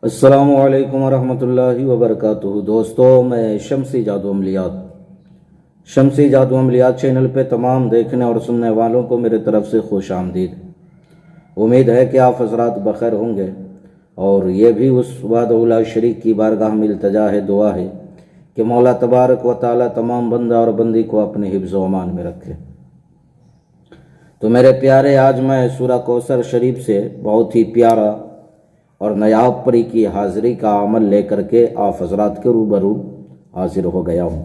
السلام علیکم ورحمۃ اللہ وبرکاتہ۔ دوستو، میں شمسی جادو عملیات چینل پہ تمام دیکھنے اور سننے والوں کو میرے طرف سے خوش آمدید۔ امید ہے کہ آپ حضرات بخیر ہوں گے، اور یہ بھی اس وحدہ لا شریک کی بارگاہ میں التجا ہے، دعا ہے کہ مولا تبارک و تعالی تمام بندہ اور بندی کو اپنے حفظ و امان میں رکھے۔ تو میرے پیارے، آج میں سورہ کوثر شریف سے بہت ہی پیارا اور نیاب پری کی حاضری کا عمل لے کر کے آپ حضرات کے روبرو حاضر ہو گیا ہوں۔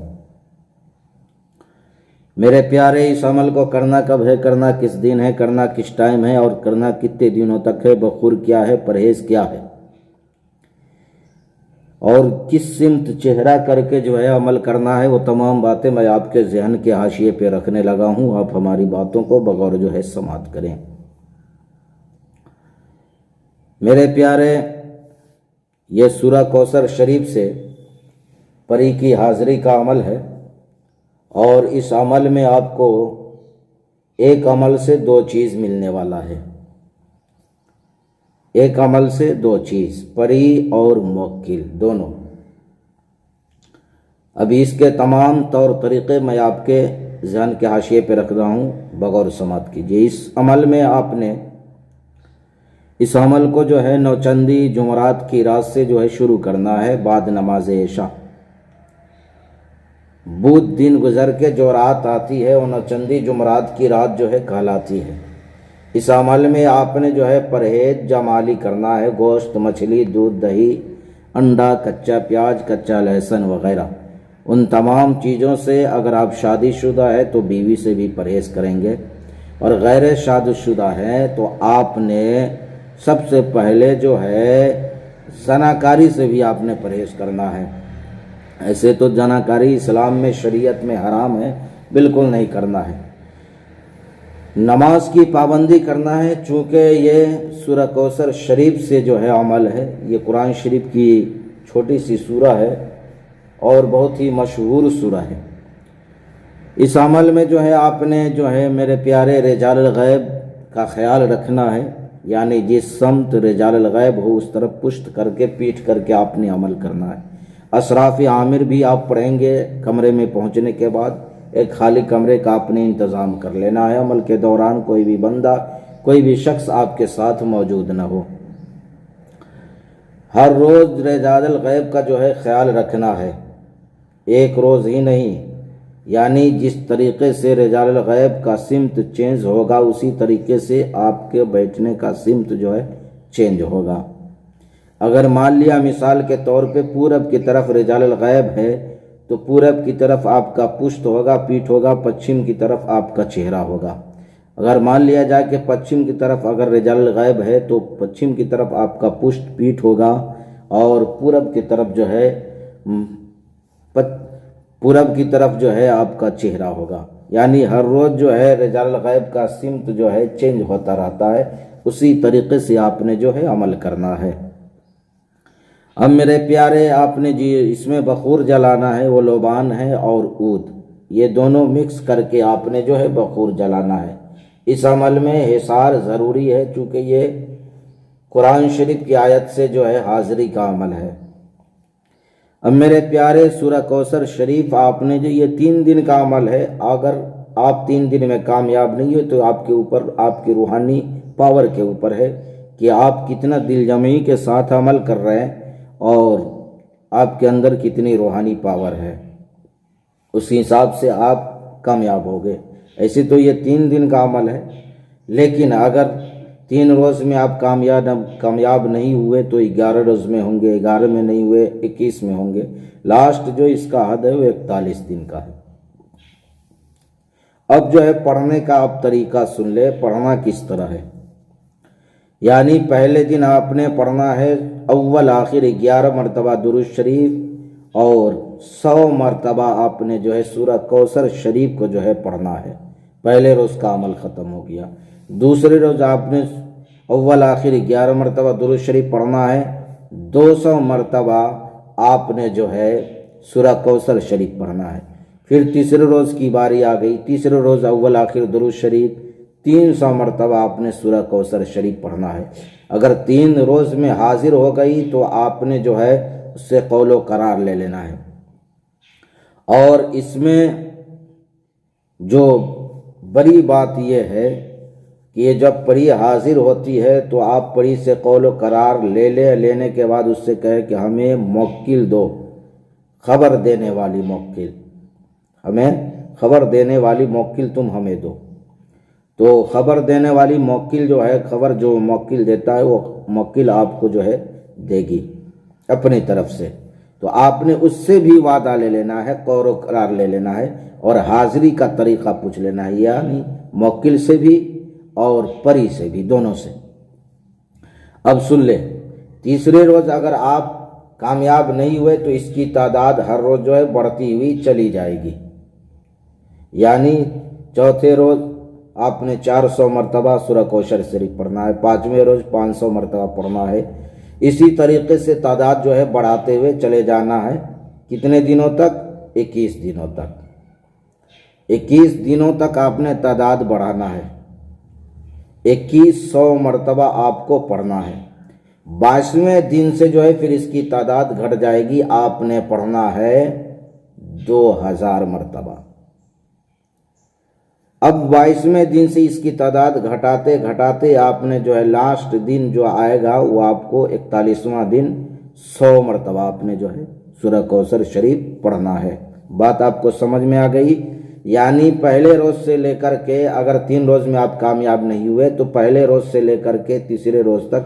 میرے پیارے، اس عمل کو کرنا کب ہے، کرنا کس دن ہے، کرنا کس ٹائم ہے، اور کرنا کتنے دنوں تک ہے، بخور کیا ہے، پرہیز کیا ہے، اور کس سمت چہرہ کر کے جو ہے عمل کرنا ہے، وہ تمام باتیں میں آپ کے ذہن کے حاشیے پہ رکھنے لگا ہوں۔ آپ ہماری باتوں کو بغور جو ہے سماعت کریں۔ میرے پیارے، یہ سورہ کوثر شریف سے پری کی حاضری کا عمل ہے، اور اس عمل میں آپ کو ایک عمل سے دو چیز ملنے والا ہے۔ ایک عمل سے دو چیز، پری اور موکل دونوں۔ ابھی اس کے تمام طور طریقے میں آپ کے ذہن کے حاشیے پہ رکھ رہا ہوں، بغور سماعت کیجیے۔ اس عمل میں آپ نے اس عمل کو جو ہے نوچندی جمعرات کی رات سے جو ہے شروع کرنا ہے، بعد نماز عشاء۔ بدھ دن گزر کے جو رات آتی ہے وہ نوچندی جمعرات کی رات جو ہے کہلاتی ہے۔ اس عمل میں آپ نے جو ہے پرہیز جمالی کرنا ہے، گوشت، مچھلی، دودھ، دہی، انڈا، کچا پیاز، کچا لہسن وغیرہ، ان تمام چیزوں سے۔ اگر آپ شادی شدہ ہے تو بیوی سے بھی پرہیز کریں گے، اور غیر شادی شدہ ہے تو آپ نے سب سے پہلے جو ہے زناکاری سے بھی آپ نے پرہیز کرنا ہے۔ ایسے تو زناکاری اسلام میں، شریعت میں حرام ہے، بالکل نہیں کرنا ہے۔ نماز کی پابندی کرنا ہے، چونکہ یہ سورہ کوثر شریف سے جو ہے عمل ہے۔ یہ قرآن شریف کی چھوٹی سی سورہ ہے اور بہت ہی مشہور سورہ ہے۔ اس عمل میں جو ہے آپ نے جو ہے میرے پیارے رجال الغیب کا خیال رکھنا ہے، یعنی جس سمت رجال الغیب ہو اس طرف پشت کر کے، پیٹھ کر کے آپ نے عمل کرنا ہے۔ اشراف عامر بھی آپ پڑھیں گے کمرے میں پہنچنے کے بعد۔ ایک خالی کمرے کا آپ نے انتظام کر لینا ہے، عمل کے دوران کوئی بھی بندہ، کوئی بھی شخص آپ کے ساتھ موجود نہ ہو۔ ہر روز رجال الغیب کا جو ہے خیال رکھنا ہے، ایک روز ہی نہیں، یعنی جس طریقے سے رجال الغیب کا سمت چینج ہوگا اسی طریقے سے آپ کے بیٹھنے کا سمت جو ہے چینج ہوگا۔ اگر مان لیا مثال کے طور پہ پورب کی طرف رجال الغیب ہے تو پورب کی طرف آپ کا پشت ہوگا، پیٹھ ہوگا، پچھم کی طرف آپ کا چہرہ ہوگا۔ اگر مان لیا جائے کہ پچھم کی طرف اگر رجال الغیب ہے تو پچھم کی طرف آپ کا پشت، پیٹھ ہوگا، اور پورب کی طرف جو ہے پورب کی طرف جو ہے آپ کا چہرہ ہوگا۔ یعنی ہر روز جو ہے رجال الغیب کا سمت جو ہے چینج ہوتا رہتا ہے، اسی طریقے سے آپ نے جو ہے عمل کرنا ہے۔ اب میرے پیارے، آپ نے جی اس میں بخور جلانا ہے، وہ لوبان ہے اور عود، یہ دونوں مکس کر کے آپ نے جو ہے بخور جلانا ہے۔ اس عمل میں حصار ضروری ہے، چونکہ یہ قرآن شریف کی آیت سے جو ہے حاضری کا عمل ہے۔ اب میرے پیارے، سورہ کوثر شریف آپ نے جو یہ 3 دن کا عمل ہے، اگر آپ 3 دن میں کامیاب نہیں ہوئے تو آپ کے اوپر، آپ کی روحانی پاور کے اوپر ہے کہ آپ کتنا دل جمعی کے ساتھ عمل کر رہے ہیں اور آپ کے اندر کتنی روحانی پاور ہے، اسی حساب سے آپ کامیاب ہوگے۔ ایسے تو یہ 3 دن کا عمل ہے، لیکن اگر 3 روز میں آپ کامیاب نہیں ہوئے تو 11 روز میں ہوں گے، 11 میں نہیں ہوئے 21 میں ہوں گے۔ لاسٹ جو اس کا حد ہے وہ 41 دن کا ہے۔ اب جو ہے پڑھنے کا آپ طریقہ سن لے، پڑھنا کس طرح ہے۔ یعنی پہلے دن آپ نے پڑھنا ہے اول آخر 11 مرتبہ درود شریف، اور 100 مرتبہ آپ نے جو ہے سورہ کوثر شریف کو جو ہے پڑھنا ہے۔ پہلے روز کا عمل ختم ہو گیا۔ دوسرے روز آپ نے اول آخر 11 مرتبہ درود شریف پڑھنا ہے، 200 مرتبہ آپ نے جو ہے سورہ کوثر شریف پڑھنا ہے۔ پھر تیسرے روز کی باری آ گئی، تیسرے روز اول آخر درود شریف، 300 مرتبہ آپ نے سورہ کوثر شریف پڑھنا ہے۔ اگر 3 روز میں حاضر ہو گئی تو آپ نے جو ہے اس سے قول و قرار لے لینا ہے۔ اور اس میں جو بڑی بات یہ ہے کہ یہ جب پری حاضر ہوتی ہے تو آپ پری سے قول و قرار لینے کے بعد اس سے کہے کہ ہمیں موکل دو، خبر دینے والی موکل، ہمیں خبر دینے والی موکل تم ہمیں دو۔ تو خبر دینے والی موکل جو ہے، خبر جو موکل دیتا ہے وہ موکل آپ کو جو ہے دے گی اپنی طرف سے۔ تو آپ نے اس سے بھی وعدہ لے لینا ہے، قول و قرار لے لینا ہے، اور حاضری کا طریقہ پوچھ لینا ہے، یعنی موکل سے بھی اور پری سے بھی، دونوں سے۔ اب سن لے، تیسرے روز اگر آپ کامیاب نہیں ہوئے تو اس کی تعداد ہر روز جو ہے بڑھتی ہوئی چلی جائے گی، یعنی چوتھے روز آپ نے 400 مرتبہ سورہ کوثر شریف پڑھنا ہے، 5ویں روز 500 مرتبہ پڑھنا ہے، اسی طریقے سے تعداد جو ہے بڑھاتے ہوئے چلے جانا ہے۔ کتنے دنوں تک؟ 21 دنوں تک۔ 21 دنوں تک آپ نے تعداد بڑھانا ہے، 2100 مرتبہ آپ کو پڑھنا ہے۔ 22ویں دن سے جو ہے پھر اس کی تعداد گھٹ جائے گی، آپ نے پڑھنا ہے 2000 مرتبہ۔ اب 22ویں دن سے اس کی تعداد گھٹاتے گھٹاتے آپ نے جو ہے لاسٹ دن جو آئے گا وہ آپ کو 41واں دن 100 مرتبہ آپ نے جو ہے سورہ کوثر شریف پڑھنا ہے۔ بات آپ کو سمجھ میں آ گئی؟ یعنی پہلے روز سے لے کر کے، اگر 3 روز میں آپ کامیاب نہیں ہوئے تو پہلے روز سے لے کر کے تیسرے روز تک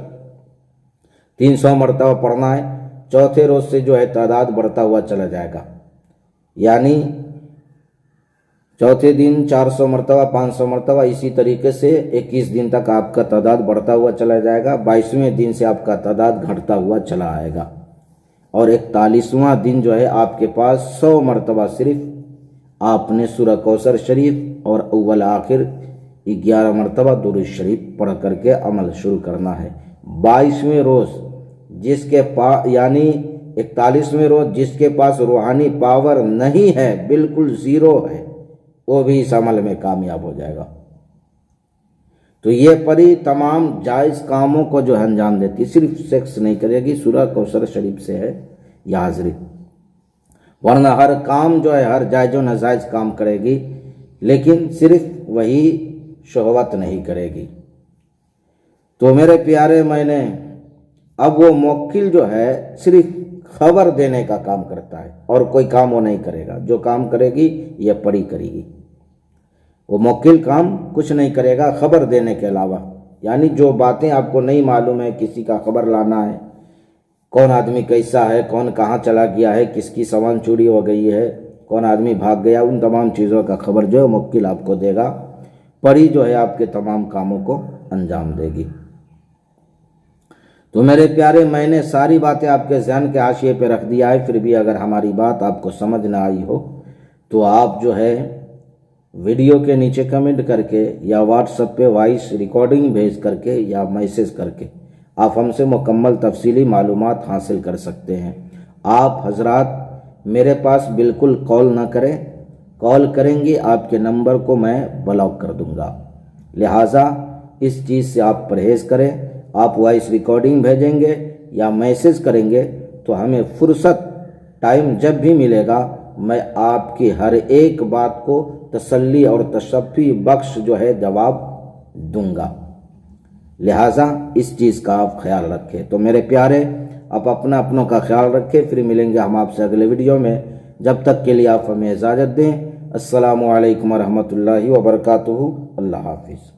300 مرتبہ پڑھنا ہے، چوتھے روز سے جو ہے تعداد بڑھتا ہوا چلا جائے گا، یعنی چوتھے دن 400 مرتبہ، 500 مرتبہ، اسی طریقے سے 21 دن تک آپ کا تعداد بڑھتا ہوا چلا جائے گا۔ 22ویں دن سے آپ کا تعداد گھٹتا ہوا چلا آئے گا، اور 41واں دن جو ہے آپ کے پاس 100 مرتبہ صرف آپ نے سورہ کوثر شریف اور اول آخر 11 مرتبہ درود شریف پڑھ کر کے عمل شروع کرنا ہے۔ 22ویں روز جس کے پاس، یعنی 41ویں روز جس کے پاس روحانی پاور نہیں ہے، بالکل زیرو ہے، وہ بھی اس عمل میں کامیاب ہو جائے گا۔ تو یہ پری تمام جائز کاموں کو جو ہے انجام دیتی، صرف سیکس نہیں کرے گی، سورہ کوثر شریف سے ہے یہ حاضری، ورنہ ہر کام جو ہے ہر جائز و ناجائز کام کرے گی، لیکن صرف وہی شہوت نہیں کرے گی۔ تو میرے پیارے، میں نے اب وہ موکل جو ہے صرف خبر دینے کا کام کرتا ہے اور کوئی کام وہ نہیں کرے گا، جو کام کرے گی یہ پری کرے گی۔ وہ موکل کام کچھ نہیں کرے گا خبر دینے کے علاوہ، یعنی جو باتیں آپ کو نہیں معلوم ہے، کسی کا خبر لانا ہے، کون آدمی کیسا ہے، کون کہاں چلا گیا ہے، کس کی سامان چوری ہو گئی ہے، کون آدمی بھاگ گیا، ان تمام چیزوں کا خبر جو ہے موکل آپ کو دے گا، پری جو ہے آپ کے تمام کاموں کو انجام دے گی۔ تو میرے پیارے، میں نے ساری باتیں آپ کے ذہن کے حاشیے پہ رکھ دیا ہے، پھر بھی اگر ہماری بات آپ کو سمجھ نہ آئی ہو تو آپ جو ہے ویڈیو کے نیچے کمنٹ کر کے یا واٹس ایپ پہ وائس ریکارڈنگ بھیج کر کے یا میسیج کر کے آپ ہم سے مکمل تفصیلی معلومات حاصل کر سکتے ہیں۔ آپ حضرات میرے پاس بالکل کال نہ کریں، کال کریں گے آپ کے نمبر کو میں بلاک کر دوں گا، لہٰذا اس چیز سے آپ پرہیز کریں۔ آپ وائس ریکارڈنگ بھیجیں گے یا میسیج کریں گے تو ہمیں فرصت ٹائم جب بھی ملے گا میں آپ کی ہر ایک بات کو تسلی اور تشفی بخش جو ہے جواب دوں گا، لہٰذا اس چیز کا آپ خیال رکھیں۔ تو میرے پیارے، آپ اپنوں کا خیال رکھیں، پھر ملیں گے ہم آپ سے اگلے ویڈیو میں، جب تک کے لیے آپ ہمیں اجازت دیں۔ السلام علیکم ورحمۃ اللہ وبرکاتہ۔ اللہ حافظ۔